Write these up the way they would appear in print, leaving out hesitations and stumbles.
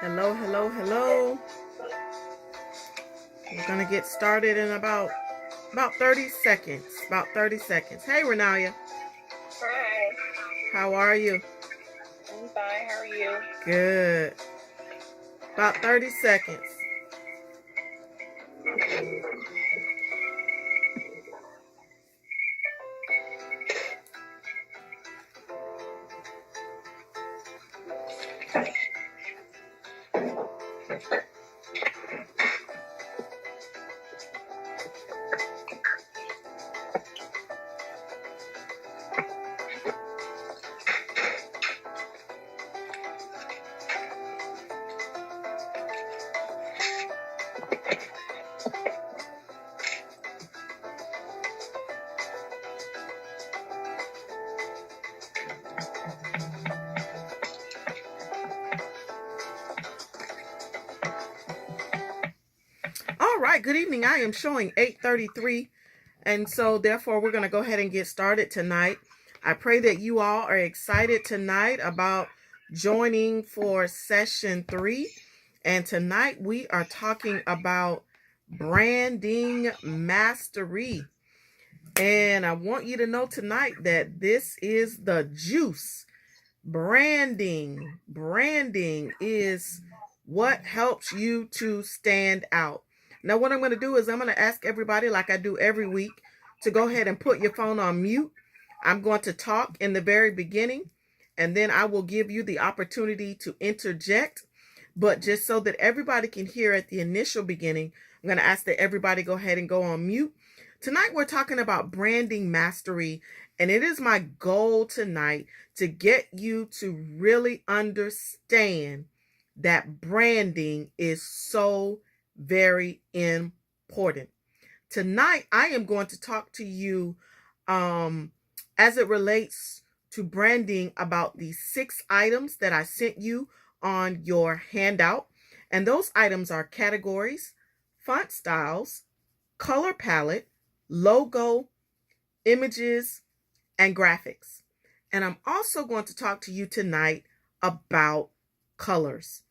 Hello, hello, hello. We're gonna get started in about 30 seconds. About 30 seconds. Hey, Renalia. Hi, How are you? I'm fine. How are you? Good. About 30 seconds. All right, good evening. I am showing 8:33, and so therefore we're going to go ahead and get started tonight. I pray that you all are excited tonight about joining for session 3. And tonight we are talking about branding mastery. And I want you to know tonight that this is the juice. Branding is what helps you to stand out. Now, what I'm going to do is I'm going to ask everybody, like I do every week, to go ahead and put your phone on mute. I'm going to talk in the very beginning, and then I will give you the opportunity to interject. But just so that everybody can hear at the initial beginning, I'm going to ask that everybody go ahead and go on mute. Tonight, we're talking about branding mastery, and it is my goal tonight to get you to really understand that branding is so very important. Tonight, I am going to talk to you as it relates to branding about the 6 items that I sent you on your handout. And those items are categories, font styles, color palette, logo, images, and graphics. And I'm also going to talk to you tonight about colors.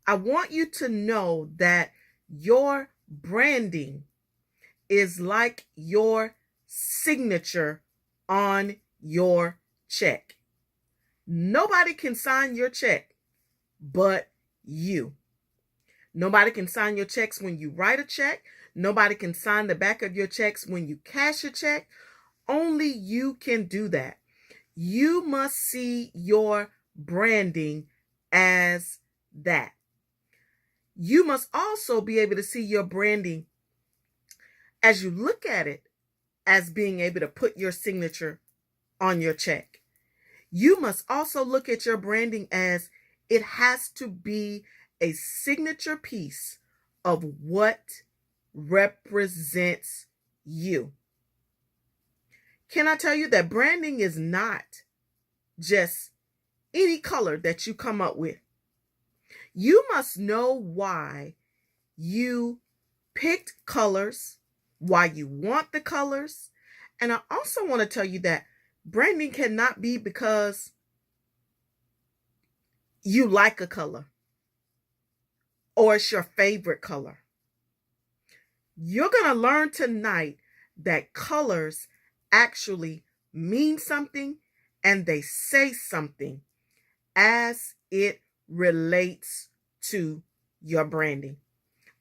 I want you to know that your branding is like your signature on your check. Nobody can sign your check but you. Nobody can sign your checks when you write a check. Nobody can sign the back of your checks when you cash a check. Only you can do that. You must see your branding as that. You must also be able to see your branding as you look at it as being able to put your signature on your check. You must also look at your branding as it has to be a signature piece of what represents you. Can I tell you that branding is not just any color that you come up with? You must know why you picked colors, why you want the colors. And I also want to tell you that branding cannot be because you like a color or it's your favorite color. You're going to learn tonight that colors actually mean something and they say something as it relates to your branding.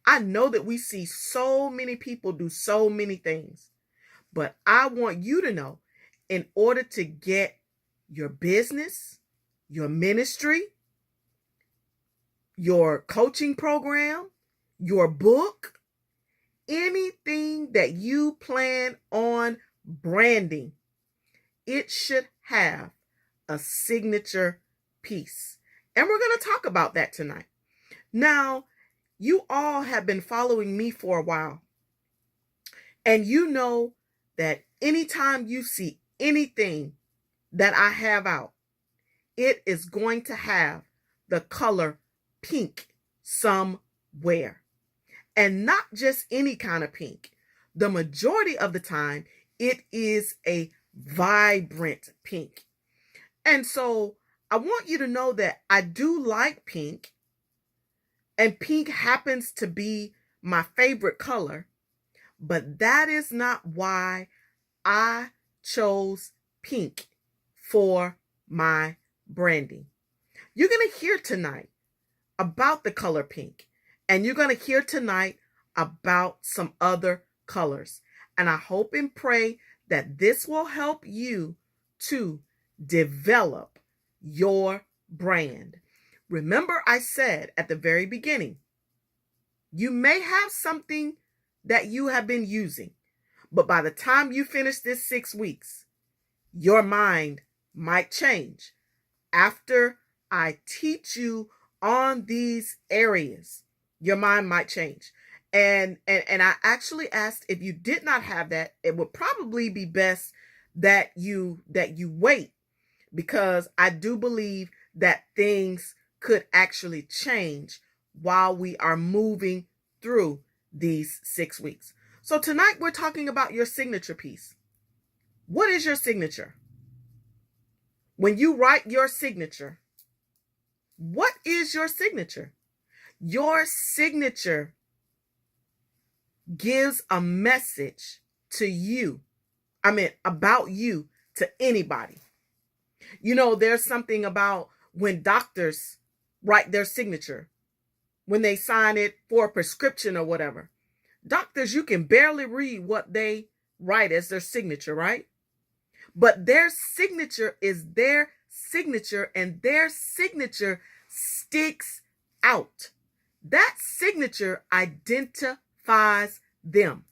I know that we see so many people do so many things, but I want you to know, in order to get your business, your ministry, your coaching program, your book, anything that you plan on branding, it should have a signature piece. And we're going to talk about that tonight. Now, you all have been following me for a while. And you know that anytime you see anything that I have out, it is going to have the color pink somewhere. And not just any kind of pink. The majority of the time, it is a vibrant pink. And so I want you to know that I do like pink, And pink happens to be my favorite color, but that is not why I chose pink for my branding. You're going to hear tonight about the color pink, and you're going to hear tonight about some other colors. And I hope and pray that this will help you to develop your brand. Remember, I said at the very beginning, you may have something that you have been using, but by the time you finish this 6 weeks, your mind might change. After I teach you on these areas, your mind might change. And I actually asked, if you did not have that, it would probably be best that you wait, because I do believe that things could actually change while we are moving through these 6 weeks. So tonight we're talking about your signature piece. What is your signature? When you write your signature, what is your signature? Your signature gives a message to you. About you to anybody. You know, there's something about when doctors write their signature, when they sign it for a prescription or whatever. Doctors, you can barely read what they write as their signature, right? But their signature is their signature, and their signature sticks out. That signature identifies them.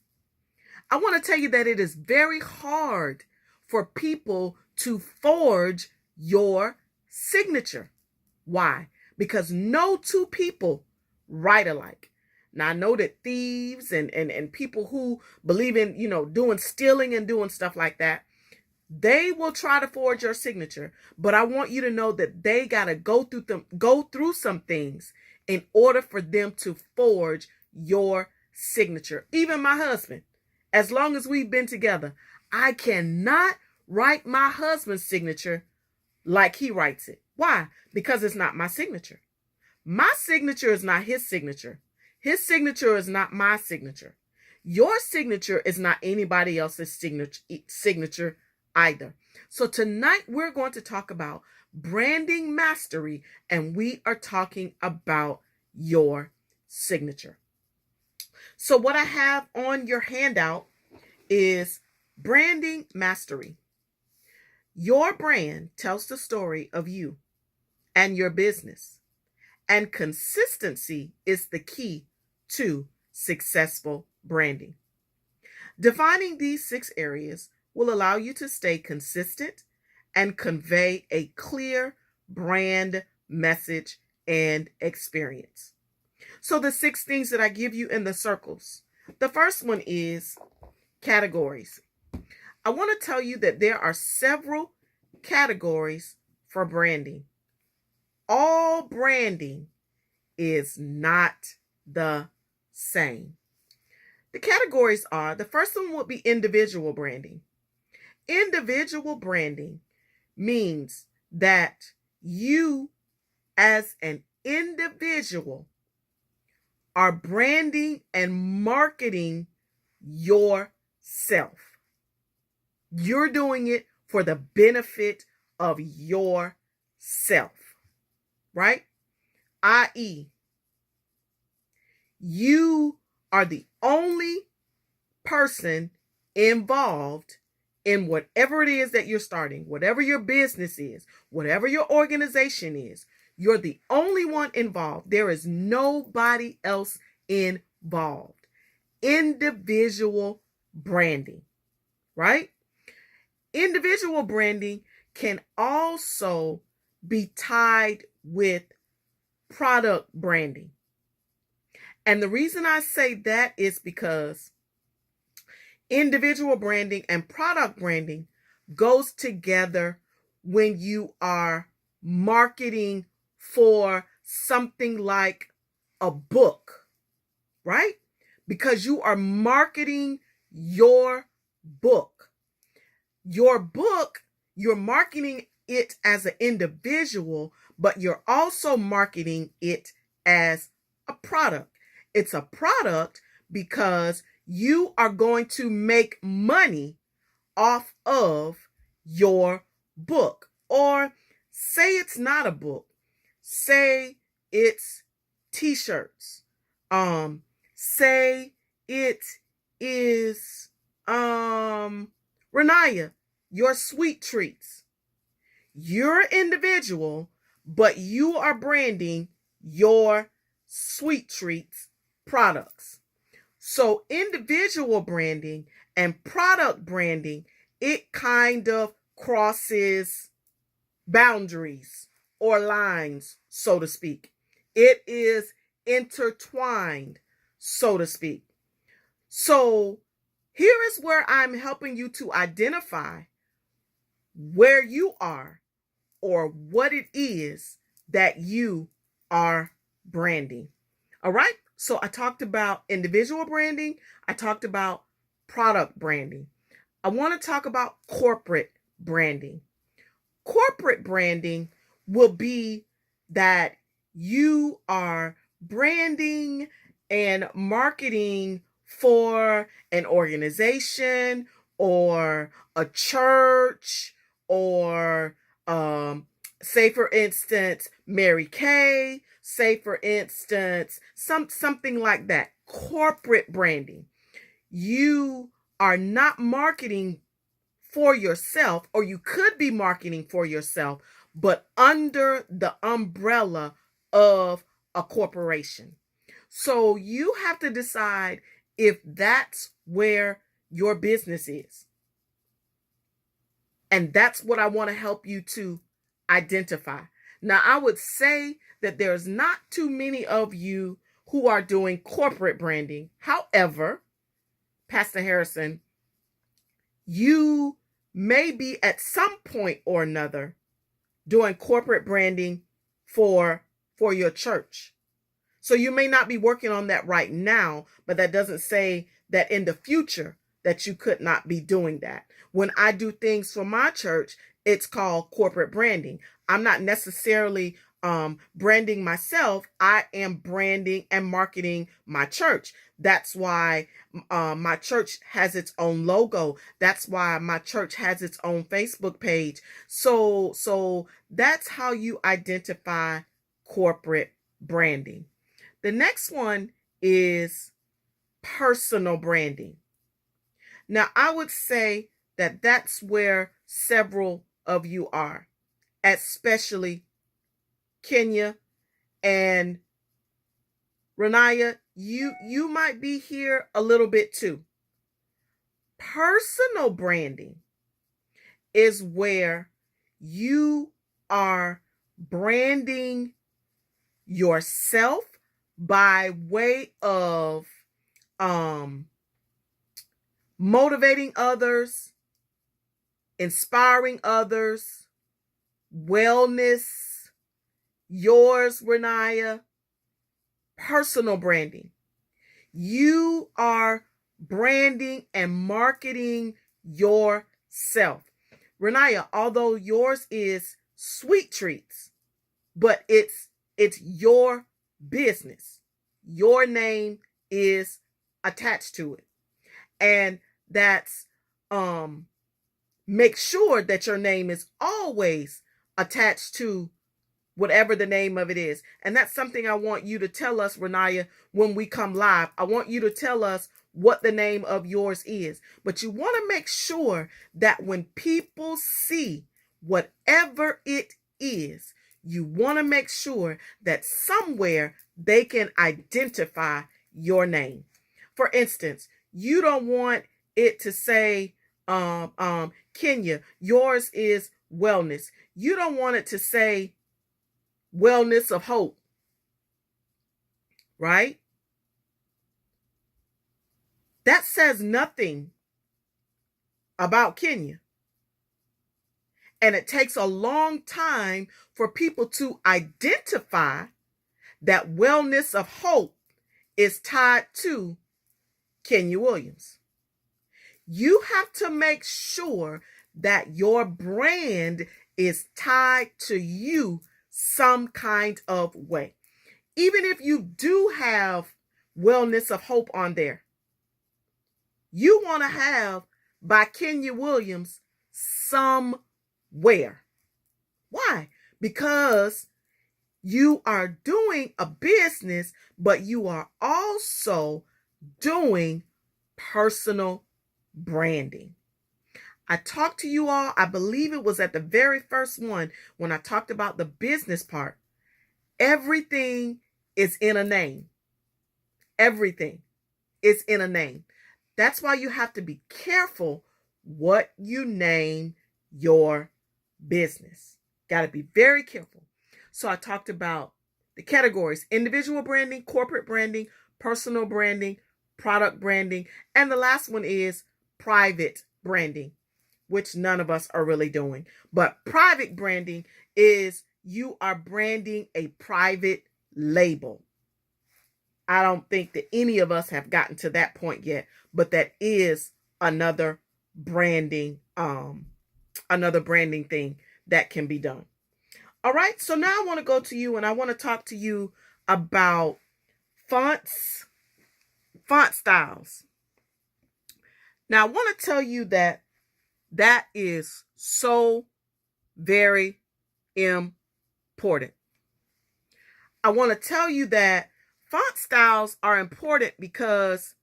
I want to tell you that it is very hard for people to forge your signature. Why? Because no two people write alike. Now, I know that thieves and people who believe in, doing stealing and doing stuff like that, they will try to forge your signature. But I want you to know that they got to go through some things in order for them to forge your signature. Even my husband, as long as we've been together, I cannot write my husband's signature like he writes it. Why? Because it's not my signature. My signature is not his signature. His signature is not my signature. Your signature is not anybody else's signature either. So tonight we're going to talk about branding mastery, and we are talking about your signature. So what I have on your handout is branding mastery. Your brand tells the story of you and your business, and consistency is the key to successful branding. Defining these 6 areas will allow you to stay consistent and convey a clear brand message and experience. So the 6 things that I give you in the circles. The first one is categories. I want to tell you that there are several categories for branding. All branding is not the same. The categories are, the first one would be individual branding. Individual branding means that you as an individual are branding and marketing yourself. You're doing it for the benefit of yourself, right? I.e., you are the only person involved in whatever it is that you're starting, whatever your business is, whatever your organization is. You're the only one involved. There is nobody else involved. Individual branding, right? Individual branding can also be tied with product branding. And the reason I say that is because individual branding and product branding goes together when you are marketing for something like a book, right? Because you are marketing your book. Your book, you're marketing it as an individual, but you're also marketing it as a product. It's a product because you are going to make money off of your book. Or say it's not a book. Say it's t-shirts. Say it is Renaya, your sweet treats. You're individual, but you are branding your sweet treats products. So individual branding and product branding, it kind of crosses boundaries or lines, so to speak. It is intertwined, so to speak. So here is where I'm helping you to identify where you are or what it is that you are branding. All right. So I talked about individual branding. I talked about product branding. I want to talk about corporate branding. Corporate branding will be that you are branding and marketing for an organization or a church or say for instance Mary Kay, say for instance something like that. Corporate branding. You are not marketing for yourself, or you could be marketing for yourself, but under the umbrella of a corporation. So you have to decide if that's where your business is. And that's what I want to help you to identify. Now, I would say that there's not too many of you who are doing corporate branding. However, Pastor Harrison, you may be at some point or another doing corporate branding for your church. So you may not be working on that right now, but that doesn't say that in the future that you could not be doing that. When I do things for my church, it's called corporate branding. I'm not necessarily branding myself. I am branding and marketing my church. That's why my church has its own logo. That's why my church has its own Facebook page. So that's how you identify corporate branding. The next one is personal branding. Now, I would say that that's where several of you are, especially Kenya and Renaya. You might be here a little bit too. Personal branding is where you are branding yourself by way of motivating others, inspiring others, wellness, yours, Renaya, personal branding. You are branding and marketing yourself. Renaya, although yours is sweet treats, but it's your business. Your name is attached to it. And that's make sure that your name is always attached to whatever the name of it is. And that's something I want you to tell us, Renaya, when we come live. I want you to tell us what the name of yours is. But you want to make sure that when people see whatever it is, you want to make sure that somewhere they can identify your name. For instance, you don't want it to say, Kenya, yours is wellness. You don't want it to say wellness of hope, right? That says nothing about Kenya. And it takes a long time for people to identify that wellness of hope is tied to Kenya Williams. You have to make sure that your brand is tied to you some kind of way. Even if you do have Wellness of Hope on there, you want to have by Kenya Williams somewhere. Why? Because you are doing a business, but you are also doing personal branding. I talked to you all, I believe it was at the very first one when I talked about the business part. Everything is in a name. Everything is in a name. That's why you have to be careful what you name your business. Got to be very careful. So I talked about the categories: individual branding, corporate branding, personal branding, product branding, and the last one is private branding, which none of us are really doing. But private branding is you are branding a private label. I don't think that any of us have gotten to that point yet, but that is another branding thing that can be done. All right, so now I want to go to you and I want to talk to you about font styles. Now, I want to tell you that is so very important. I want to tell you that font styles are important because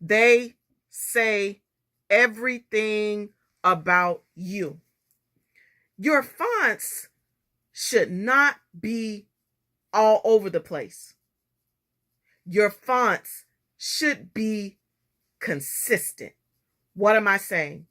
they say everything about you. Your fonts should not be all over the place. Your fonts should be consistent. What am I saying?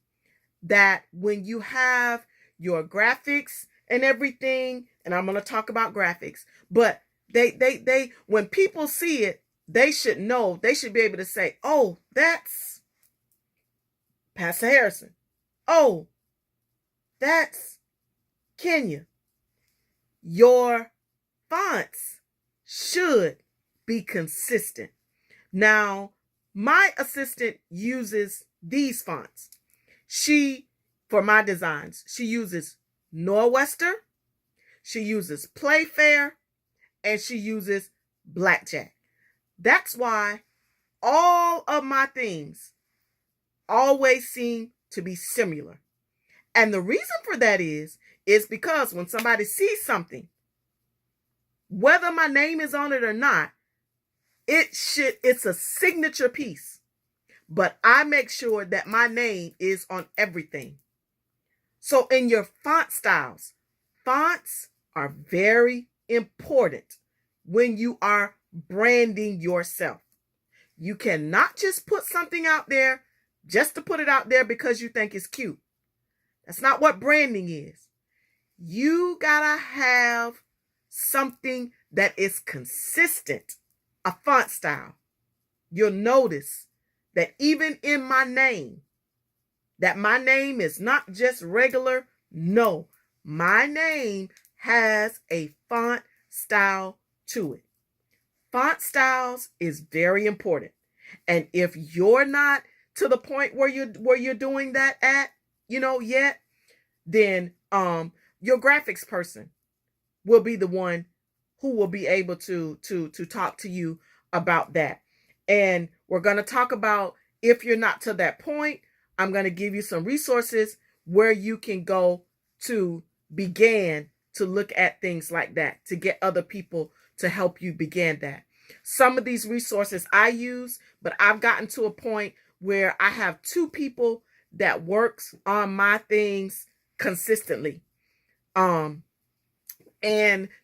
That when you have your graphics and everything, and I'm going to talk about graphics, but they when people see it, they should know, they should be able to say, oh, that's Pastor Harrison. Oh, that's Kenya. Your fonts should be consistent. Now, my assistant uses these fonts. For my designs, she uses Nor'Wester, she uses Playfair, and she uses Blackjack. That's why all of my things always seem to be similar. And the reason for that is because when somebody sees something, whether my name is on it or not, it's a signature piece. But I make sure that my name is on everything. So in your font styles, fonts are very important when you are branding yourself. You cannot just put something out there just to put it out there because you think it's cute. That's not what branding is. You gotta have something that is consistent, a font style. You'll notice that even in my name, that my name is not just regular. No, my name has a font style to it. Font styles is very important. And if you're not to the point where you're doing that at, yet, then your graphics person will be the one who will be able to talk to you about that. And we're going to talk about, if you're not to that point, I'm going to give you some resources where you can go to begin to look at things like that, to get other people to help you begin that. Some of these resources I use, but I've gotten to a point where I have 2 people that works on my things consistently. And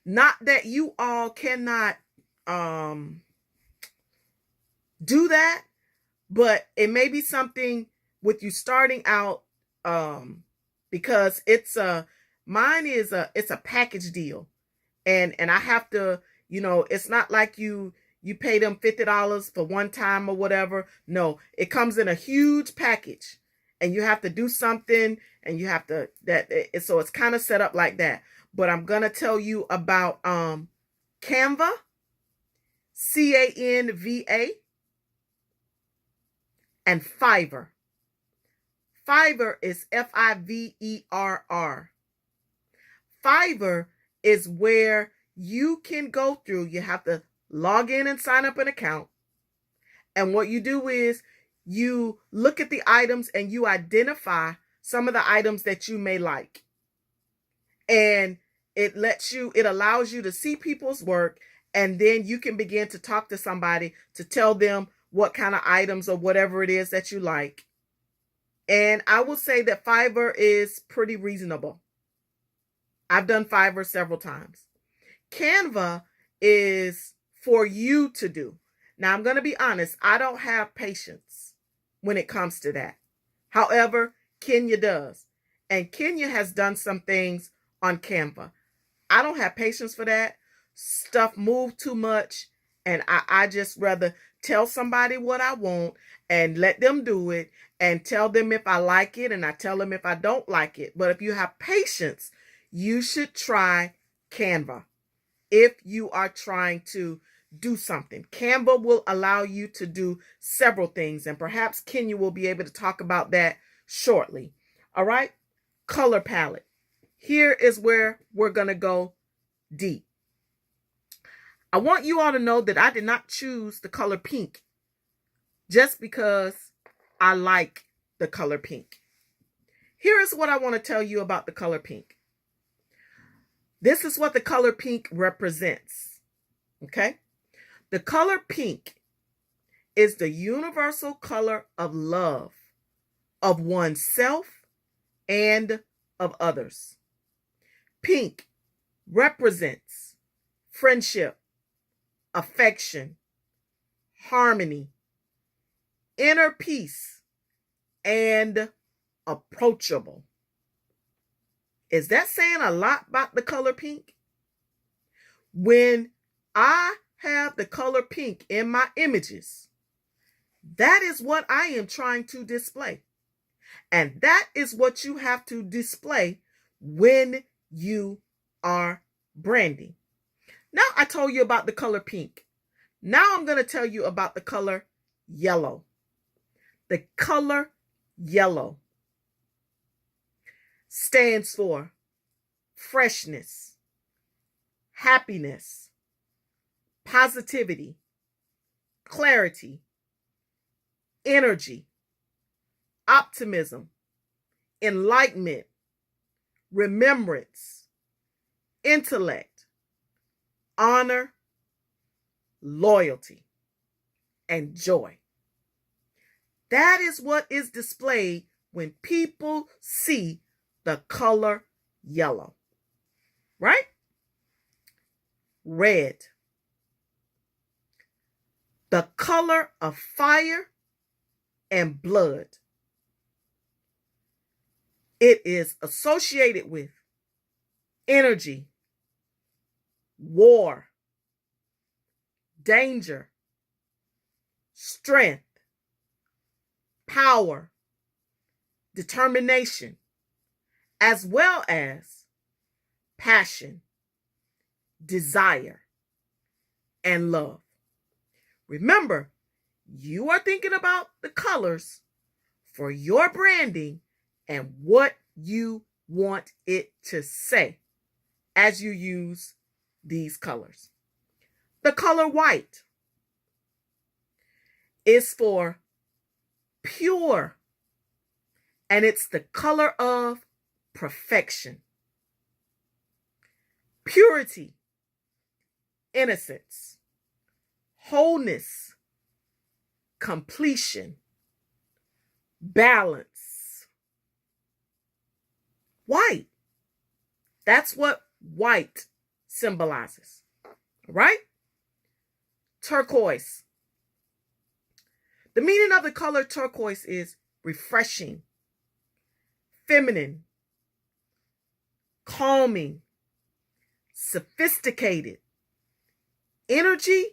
not that you all cannot do that, but it may be something with you starting out, because it's a package deal, and I have to, it's not like you pay them $50 for one time or whatever. No, it comes in a huge package, and you have to do something, and you have to so it's kind of set up like that. But I'm gonna tell you about Canva, Canva, and Fiverr. Fiverr is Fiverr. Fiverr is where you can go through. You have to log in and sign up an account. And what you do is you look at the items and you identify some of the items that you may like. And it allows you to see people's work, and then you can begin to talk to somebody to tell them what kind of items or whatever it is that you like. And I will say that Fiverr is pretty reasonable. I've done Fiverr several times. Canva is for you to do. Now, I'm going to be honest, I don't have patience when it comes to that. However, Kenya does. And Kenya has done some things on Canva. I don't have patience for that. Stuff move too much. And I just rather tell somebody what I want and let them do it and tell them if I like it, and I tell them if I don't like it. But if you have patience, you should try Canva. If you are trying to do something, Canva will allow you to do several things, and perhaps Kenya will be able to talk about that shortly. All right, color palette. Here is where we're going to go deep. I want you all to know that I did not choose the color pink just because I like the color pink. Here is what I want to tell you about the color pink. This is what the color pink represents. Okay? The color pink is the universal color of love of oneself and of others. Pink represents friendship, affection, harmony, inner peace, and approachable. Is that saying a lot about the color pink? When I have the color pink in my images, that is what I am trying to display. And that is what you have to display when you are branding. Now I told you about the color pink. Now I'm going to tell you about the color yellow. The color yellow stands for freshness, happiness, positivity, clarity, energy, optimism, enlightenment, remembrance, intellect, honor, loyalty, and joy. That is what is displayed when people see the color yellow, right? Red, the color of fire and blood. It is associated with energy, war, danger, strength, power, determination, as well as passion, desire, and love. Remember, you are thinking about the colors for your branding and what you want it to say as you use these colors. The color white is for pure, and it's the color of perfection, purity, innocence, wholeness, completion, balance. White. That's what white symbolizes, right? Turquoise. The meaning of the color turquoise is refreshing, feminine, calming, sophisticated, energy,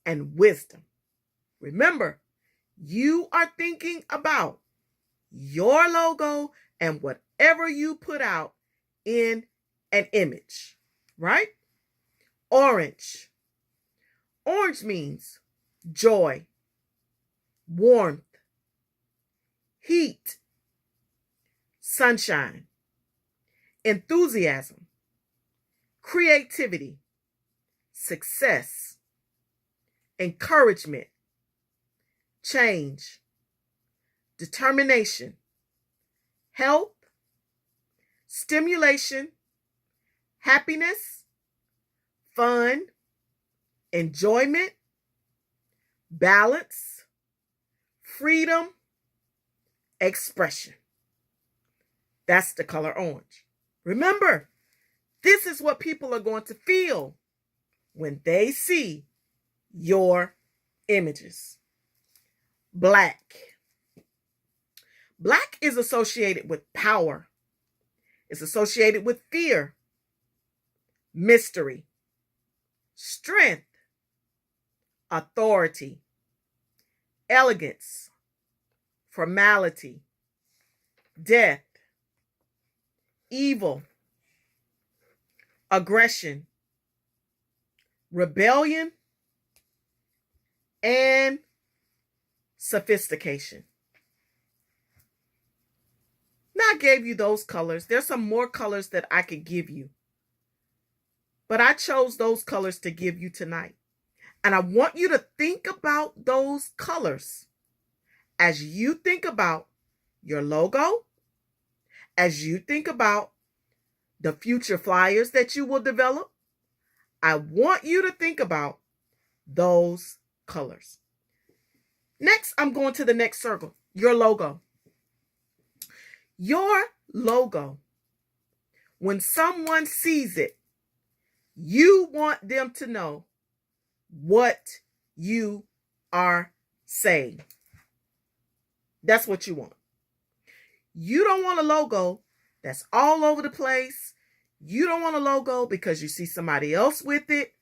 and wisdom. Remember, you are thinking about your logo and whatever you put out in an image, right? Orange. Orange means joy, warmth, heat, sunshine, enthusiasm, creativity, success, encouragement, change, determination, health, stimulation, happiness, fun, enjoyment, balance, freedom, expression. That's the color orange. Remember, this is what people are going to feel when they see your images. Black. Black is associated with power. It's associated with fear, mystery, strength, authority, elegance, formality, death, evil, aggression, rebellion, and sophistication. Now I gave you those colors. There's some more colors that I could give you, but I chose those colors to give you tonight. And I want you to think about those colors as you think about your logo, as you think about the future flyers that you will develop. I want you to think about those colors. Next, I'm going to the next circle, your logo. Your logo, when someone sees it, you want them to know what you are saying. That's what you want. You don't want a logo that's all over the place. You don't want a logo because you see somebody else with it.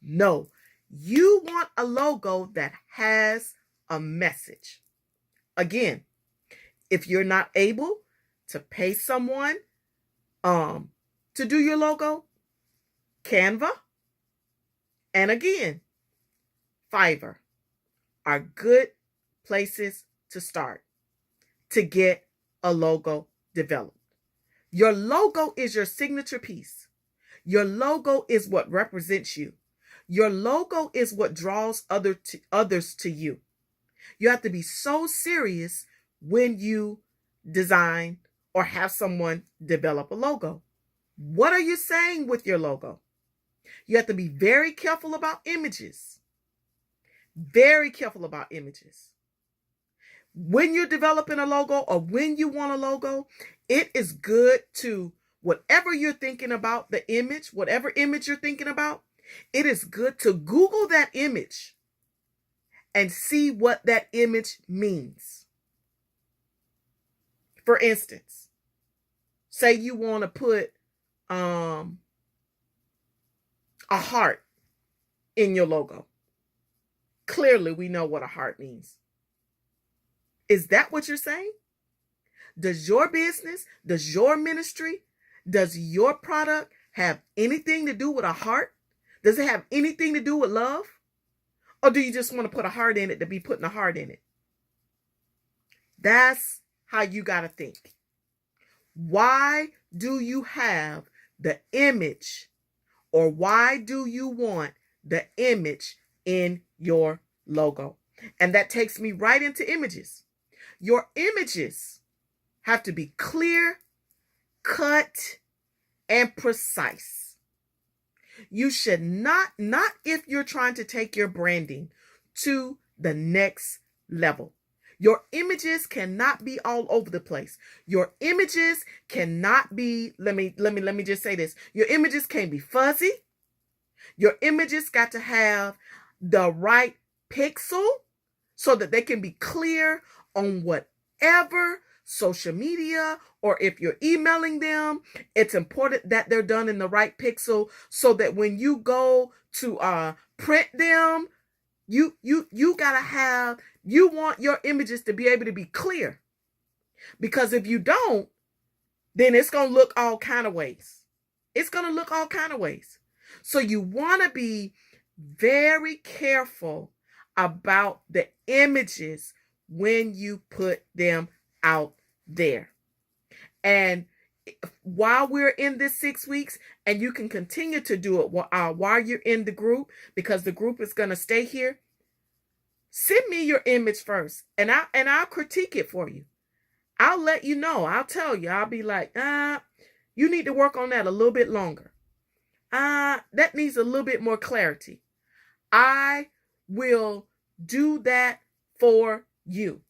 No, you want a logo that has a message. Again, if you're not able to pay someone to do your logo, Canva and again, Fiverr are good places to start to get a logo developed. Your logo is your signature piece. Your logo is what represents you. Your logo is what draws others to you. You have to be so serious when you design or have someone develop a logo. What are you saying with your logo? You have to be very careful about images. Very careful about images. When you're developing a logo or when you want a logo, it is good to, whatever you're thinking about, the image, whatever image you're thinking about, it is good to Google that image and see what that image means. For instance, say you want to put a heart in your logo. Clearly, we know what a heart means. Is that what you're saying? Does your business, does your ministry, does your product have anything to do with a heart? Does it have anything to do with love? Or do you just want to put a heart in it to be putting a heart in it? That's how you got to think. Why do you have the image, or why do you want the image in your logo? And that takes me right into images. Your images have to be clear, cut, and precise. You should not if you're trying to take your branding to the next level. Your images cannot be all over the place. Your images cannot be, let me just say this. Your images can't be fuzzy. Your images got to have the right pixel so that they can be clear on whatever social media, or if you're emailing them, it's important that they're done in the right pixel so that when you go to print them, you want your images to be able to be clear. Because if you don't, then it's going to look all kind of ways. It's going to look all kind of ways. So you want to be very careful about the images when you put them out there. And while we're in this 6 weeks, and you can continue to do it while you're in the group, because the group is going to stay here, Send me your image first, and I'll critique it for you. I'll let you know. I'll tell you. I'll be like, you need to work on that a little bit longer. That needs a little bit more clarity. I will do that for you.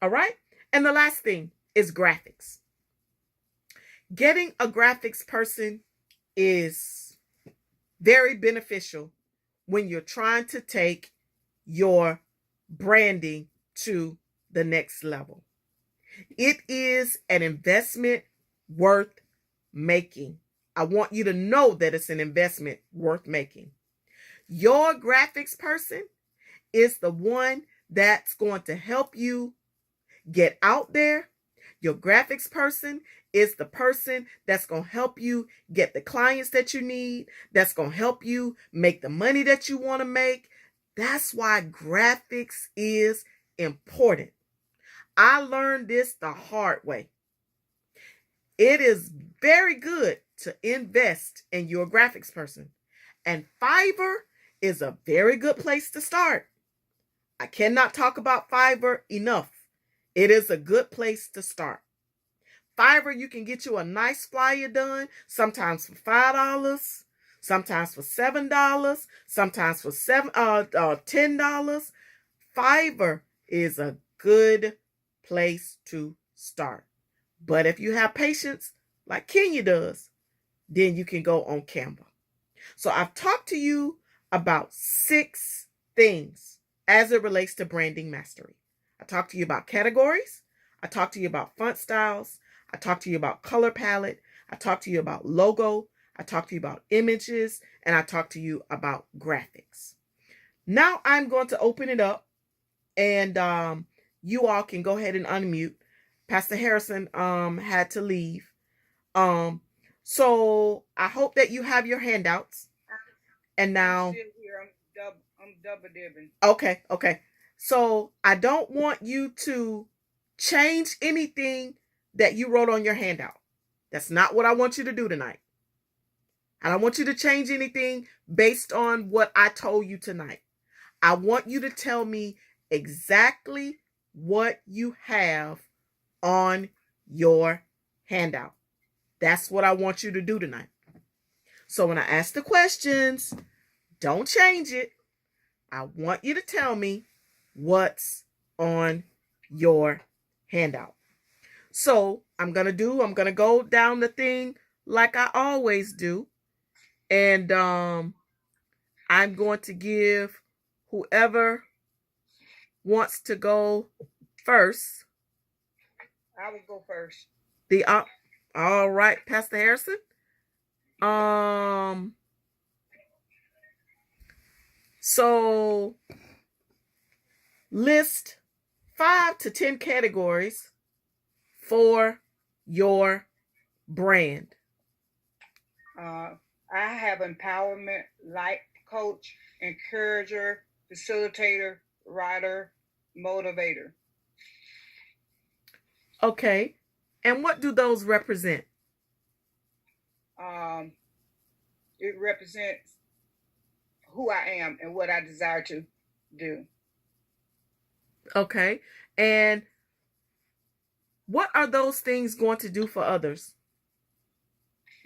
All right? And the last thing is graphics. Getting a graphics person is very beneficial when you're trying to take your branding to the next level. It is an investment worth making. I want you to know that it's an investment worth making. Your graphics person is the one that's going to help you get out there. Your graphics person is the person that's going to help you get the clients that you need, that's going to help you make the money that you want to make. That's why graphics is important. I learned this the hard way. It is very good to invest in your graphics person. And Fiverr is a very good place to start. I cannot talk about Fiverr enough. It is a good place to start. Fiverr, you can get you a nice flyer done, sometimes for $5, sometimes for $7, sometimes for $10. Fiverr is a good place to start. But if you have patience, like Kenya does, then you can go on Canva. So I've talked to you about 6 things as it relates to branding mastery. I talked to you about categories. I talked to you about font styles. I talked to you about color palette. I talked to you about logo. I talked to you about images. And I talked to you about graphics. Now I'm going to open it up, and you all can go ahead and unmute. Pastor Harrison had to leave. So I hope that you have your handouts. And now I'm still here. I'm double dipping. Okay. So I don't want you to change anything that you wrote on your handout. That's not what I want you to do tonight. I don't want you to change anything based on what I told you tonight. I want you to tell me exactly what you have on your handout. That's what I want you to do tonight. So when I ask the questions, don't change it. I want you to tell me what's on your handout. So I'm going to go down the thing like I always do. And I'm going to give whoever wants to go first. I will go first. All right, Pastor Harrison. So list 5 to 10 categories for your brand. I have empowerment, life coach, encourager, facilitator, writer, motivator. Okay. And what do those represent? It represents who I am and what I desire to do. Okay. And what are those things going to do for others?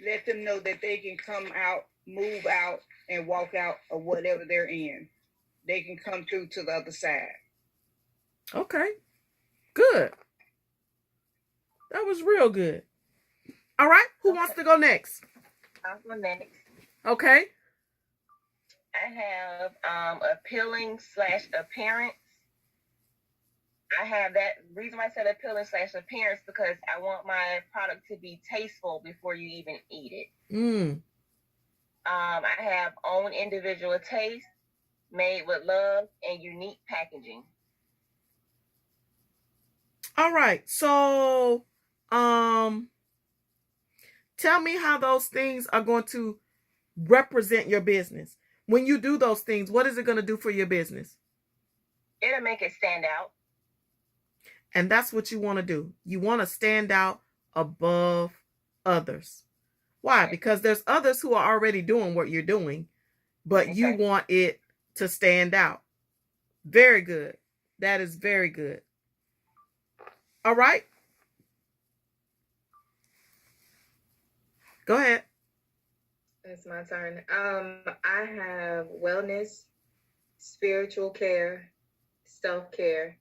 Let them know that they can come out, move out, and walk out of whatever they're in. They can come through to the other side. Okay. Good. That was real good. All right. Who wants to go next? I'll go next. Okay. I have appealing / appearance. I have that reason why I said appealing / appearance because I want my product to be tasteful before you even eat it. I have own individual taste, made with love, and unique packaging. All right. So, tell me how those things are going to represent your business. When you do those things, what is it going to do for your business? It'll make it stand out. And that's what you want to do. You want to stand out above others. Why? Because there's others who are already doing what you're doing, but you want it to stand out. Very good. That is very good. All right. Go ahead. It's my turn. I have wellness, spiritual care, self care,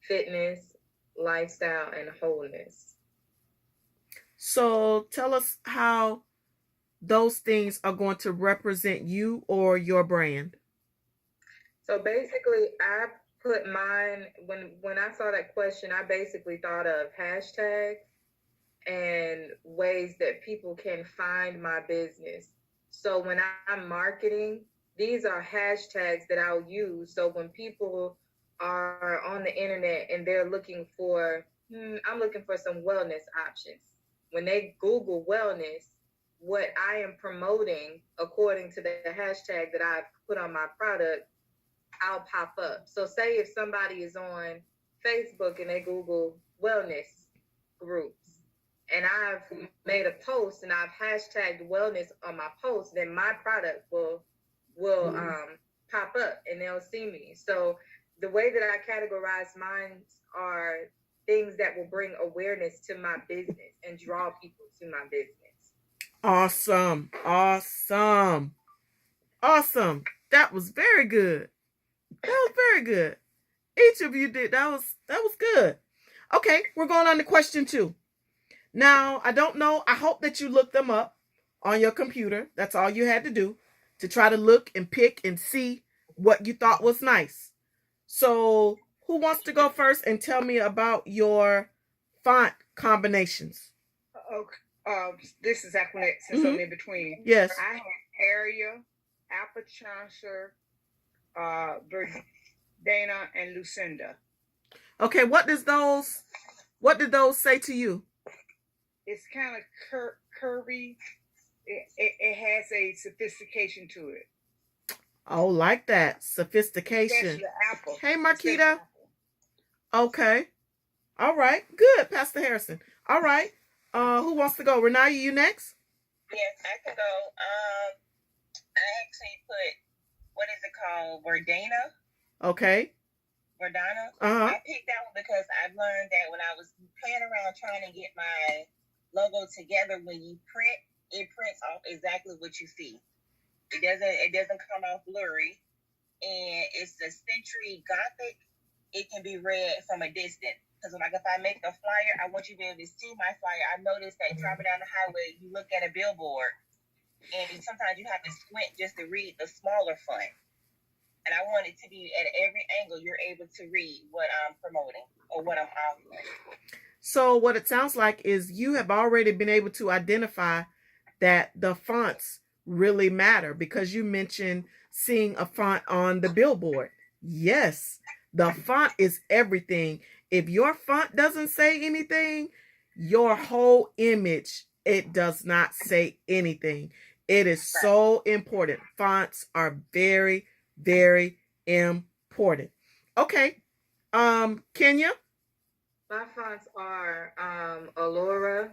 fitness, lifestyle, and wholeness. So tell us how those things are going to represent you or your brand. So basically, I put mine when I saw that question, I basically thought of hashtags and ways that people can find my business. So when I'm marketing, these are hashtags that I'll use. So when people are on the internet and they're looking for, I'm looking for some wellness options. When they Google wellness, what I am promoting according to the hashtag that I've put on my product, I'll pop up. So say if somebody is on Facebook and they Google wellness groups, and I've made a post and I've hashtagged wellness on my post, then my product will pop up and they'll see me. So the way that I categorize mine are things that will bring awareness to my business and draw people to my business. Awesome. Awesome. Awesome. That was very good. That was very good. Each of you did. That was good. Okay, we're going on to question 2. Now, I don't know. I hope that you looked them up on your computer. That's all you had to do to try to look and pick and see what you thought was nice. So, who wants to go first and tell me about your font combinations? Okay. This is Aquanet, since I'm in between. Yes. I have Area, Apachonser, Verdana, and Lucinda. Okay, what did those say to you? It's kind of curvy. It has a sophistication to it. Oh, like that. Sophistication. Especially Apple. Hey, Marquita. Okay. All right. Good, Pastor Harrison. All right. Who wants to go? Renaya, you next? Yes, I can go. I actually put, what is it called? Verdana. Okay. Verdana. Uh-huh. I picked that one because I've learned that when I was playing around trying to get my logo together, when you print, it prints off exactly what you see. It doesn't come off blurry, and it's the century Gothic. It can be read from a distance. Because like if I make a flyer, I want you to be able to see my flyer. I noticed that driving down the highway, you look at a billboard, and sometimes you have to squint just to read the smaller font. And I want it to be at every angle you're able to read what I'm promoting or what I'm offering. So what it sounds like is you have already been able to identify that the fonts really matter, because you mentioned seeing a font on the billboard. Yes, the font is everything. If your font doesn't say anything, your whole image, it does not say anything. It is so important. Fonts are very, very important. Okay. Kenya? My fonts are Allura,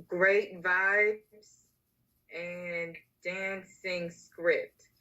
Great Vibes, and Dancing Script.